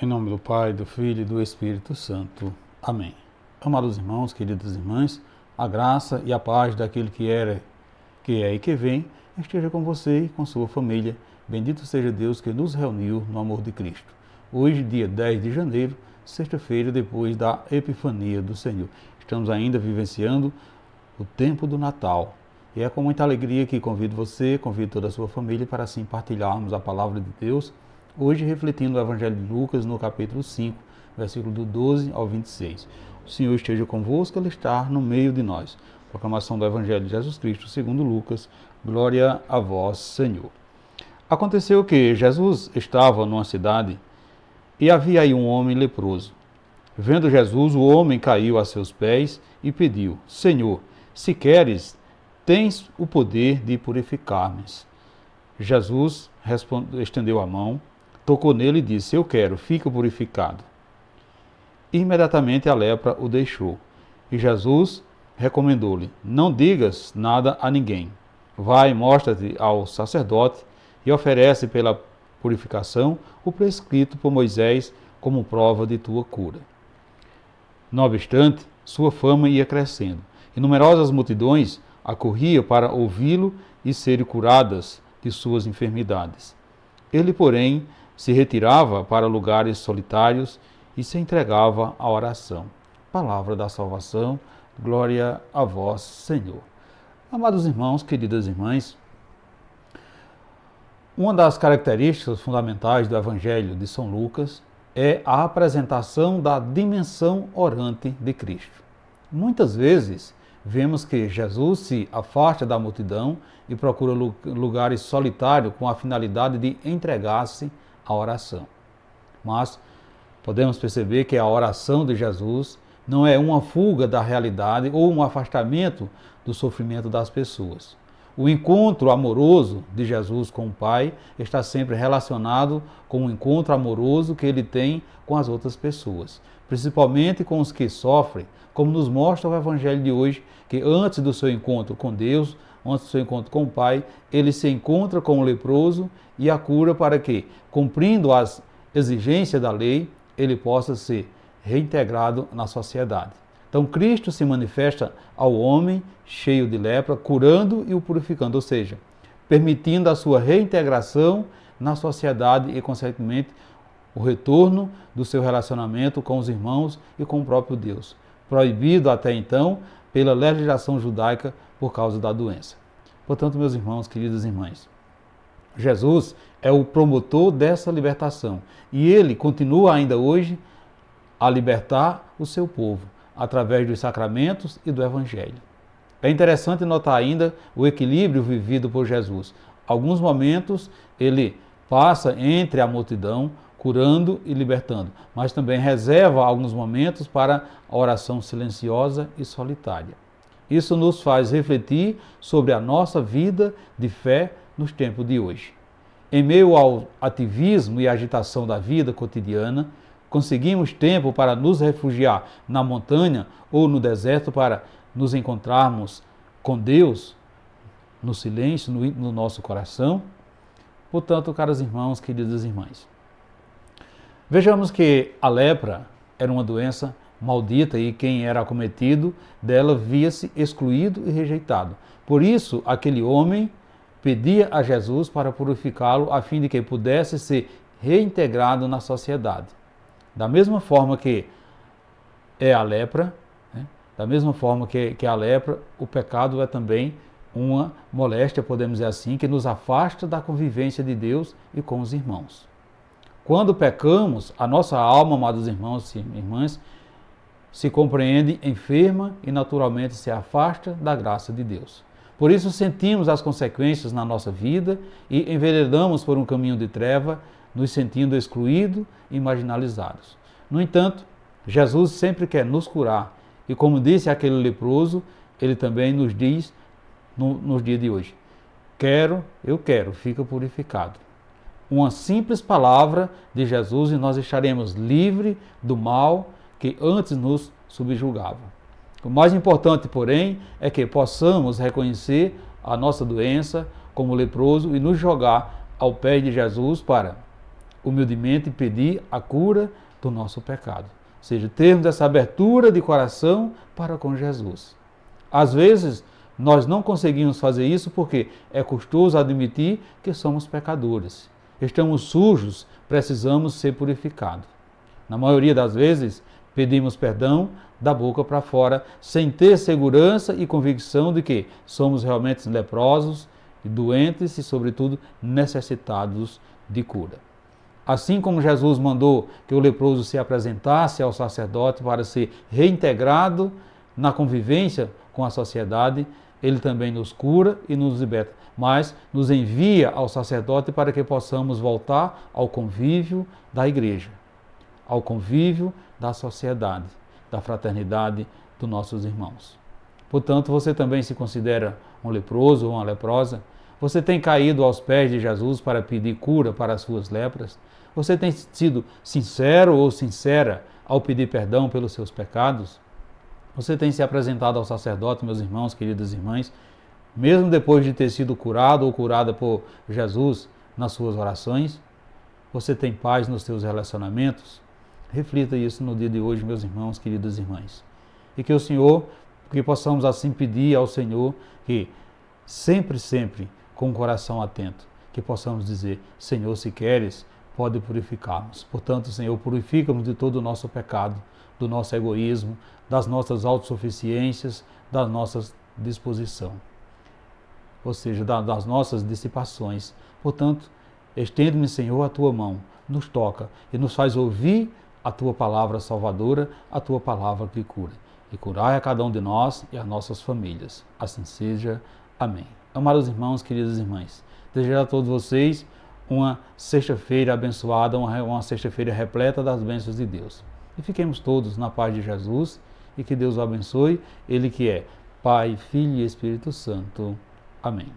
Em nome do Pai, do Filho e do Espírito Santo. Amém. Amados irmãos, queridas irmãs, a graça e a paz daquele que é e que vem, esteja com você e com sua família. Bendito seja Deus que nos reuniu no amor de Cristo. Hoje, dia 10 de janeiro, sexta-feira, depois da Epifania do Senhor. Estamos ainda vivenciando o tempo do Natal. E é com muita alegria que convido você, convido toda a sua família para assim partilharmos a palavra de Deus. Hoje, refletindo o Evangelho de Lucas, no capítulo 5, versículo do 12 ao 26. O Senhor esteja convosco, Ele está no meio de nós. Proclamação do Evangelho de Jesus Cristo, segundo Lucas. Glória a vós, Senhor. Aconteceu que Jesus estava numa cidade e havia aí um homem leproso. Vendo Jesus, o homem caiu a seus pés e pediu: Senhor, se queres, tens o poder de purificar-me. Jesus estendeu a mão, tocou nele e disse: Eu quero, fica purificado. E imediatamente a lepra o deixou. E Jesus recomendou-lhe: Não digas nada a ninguém. Vai, mostra-te ao sacerdote e oferece pela purificação o prescrito por Moisés como prova de tua cura. Não obstante, sua fama ia crescendo, e numerosas multidões acorriam para ouvi-lo e serem curadas de suas enfermidades. Ele, porém, se retirava para lugares solitários e se entregava à oração. Palavra da salvação, glória a vós, Senhor. Amados irmãos, queridas irmãs, uma das características fundamentais do Evangelho de São Lucas é a apresentação da dimensão orante de Cristo. Muitas vezes vemos que Jesus se afasta da multidão e procura lugares solitários com a finalidade de entregar-se à oração. Mas podemos perceber que a oração de Jesus não é uma fuga da realidade ou um afastamento do sofrimento das pessoas. O encontro amoroso de Jesus com o Pai está sempre relacionado com o encontro amoroso que ele tem com as outras pessoas, principalmente com os que sofrem, como nos mostra o Evangelho de hoje, que antes do seu encontro com Deus, antes do seu encontro com o Pai, ele se encontra com o leproso e a cura para que, cumprindo as exigências da lei, ele possa ser reintegrado na sociedade. Então, Cristo se manifesta ao homem cheio de lepra, curando e o purificando, ou seja, permitindo a sua reintegração na sociedade e, consequentemente, o retorno do seu relacionamento com os irmãos e com o próprio Deus, proibido até então pela legislação judaica por causa da doença. Portanto, meus irmãos, queridas irmãs, Jesus é o promotor dessa libertação e ele continua ainda hoje a libertar o seu povo através dos sacramentos e do Evangelho. É interessante notar ainda o equilíbrio vivido por Jesus. Alguns momentos ele passa entre a multidão, curando e libertando, mas também reserva alguns momentos para a oração silenciosa e solitária. Isso nos faz refletir sobre a nossa vida de fé nos tempos de hoje. Em meio ao ativismo e agitação da vida cotidiana, conseguimos tempo para nos refugiar na montanha ou no deserto para nos encontrarmos com Deus no silêncio, no nosso coração? Portanto, caros irmãos, queridas irmãs, vejamos que a lepra era uma doença maldita e quem era acometido dela via-se excluído e rejeitado. Por isso, aquele homem pedia a Jesus para purificá-lo a fim de que pudesse ser reintegrado na sociedade. Da mesma forma que é a lepra, da mesma forma que a lepra, o pecado é também uma moléstia, podemos dizer assim, que nos afasta da convivência de Deus e com os irmãos. Quando pecamos, a nossa alma, amados irmãos e irmãs, se compreende enferma e naturalmente se afasta da graça de Deus. Por isso sentimos as consequências na nossa vida e enveredamos por um caminho de treva, nos sentindo excluídos e marginalizados. No entanto, Jesus sempre quer nos curar e, como disse aquele leproso, ele também nos diz nos dias de hoje: eu quero, fica purificado. Uma simples palavra de Jesus e nós estaremos livres do mal que antes nos subjugava. O mais importante, porém, é que possamos reconhecer a nossa doença como leproso e nos jogar ao pé de Jesus para humildemente pedir a cura do nosso pecado. Ou seja, termos essa abertura de coração para com Jesus. Às vezes, nós não conseguimos fazer isso porque é custoso admitir que somos pecadores. Estamos sujos, precisamos ser purificados. Na maioria das vezes, pedimos perdão da boca para fora, sem ter segurança e convicção de que somos realmente leprosos, doentes e, sobretudo, necessitados de cura. Assim como Jesus mandou que o leproso se apresentasse ao sacerdote para ser reintegrado na convivência com a sociedade, ele também nos cura e nos liberta, mas nos envia ao sacerdote para que possamos voltar ao convívio da igreja, ao convívio da sociedade, da fraternidade dos nossos irmãos. Portanto, você também se considera um leproso ou uma leprosa? Você tem caído aos pés de Jesus para pedir cura para as suas lepras? Você tem sido sincero ou sincera ao pedir perdão pelos seus pecados? Você tem se apresentado ao sacerdote, meus irmãos, queridas irmãs, mesmo depois de ter sido curado ou curada por Jesus nas suas orações? Você tem paz nos seus relacionamentos? Reflita isso no dia de hoje, meus irmãos, queridas irmãs. E que o Senhor, que possamos assim pedir ao Senhor que sempre, com o coração atento, que possamos dizer: Senhor, se queres, pode purificar-nos. Portanto, Senhor, purifica-nos de todo o nosso pecado, do nosso egoísmo, das nossas autossuficiências, da nossa disposição, ou seja, das nossas dissipações. Portanto, estende-me, Senhor, a tua mão, nos toca e nos faz ouvir a tua palavra salvadora, a tua palavra que cura. E curai a cada um de nós e a nossas famílias. Assim seja. Amém. Amados irmãos, queridas irmãs, desejo a todos vocês uma sexta-feira abençoada, uma sexta-feira repleta das bênçãos de Deus. E fiquemos todos na paz de Jesus e que Deus o abençoe, Ele que é Pai, Filho e Espírito Santo. Amém.